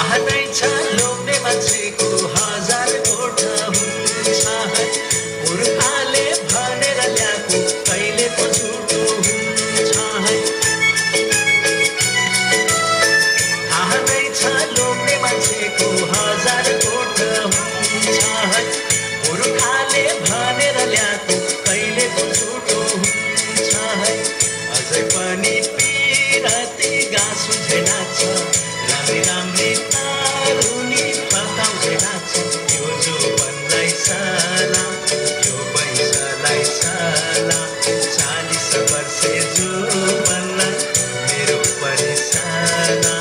आहनै छ लोग्ने मान्छेको हजार कोठा हुन्छ है पुर्खाले भनेर ल्याएको कहिले पो झुटो हुन्छ है आहनै छ लोग्ने मान्छेको हजार कोठा हुन्छ है पुर्खाले भनेर ल्याएको कहिले पो झुटो हुन्छ है अझै पनि पिरती गाँसु झैना छ राम्री राम्री तारुनी फकाउँदै नाच्छ यो जो बनलाई साला यो पैसालाई साला 40 वर्षे जो बनला मेरो पनि साला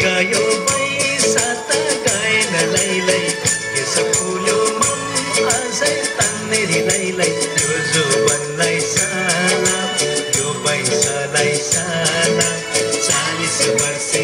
गयो पैसा त गएन लैलै यसो फुल्यो मन अझै तन्नेरी लैलै यो जो बनलाई साला यो पैसालाई साला 40 वर्षे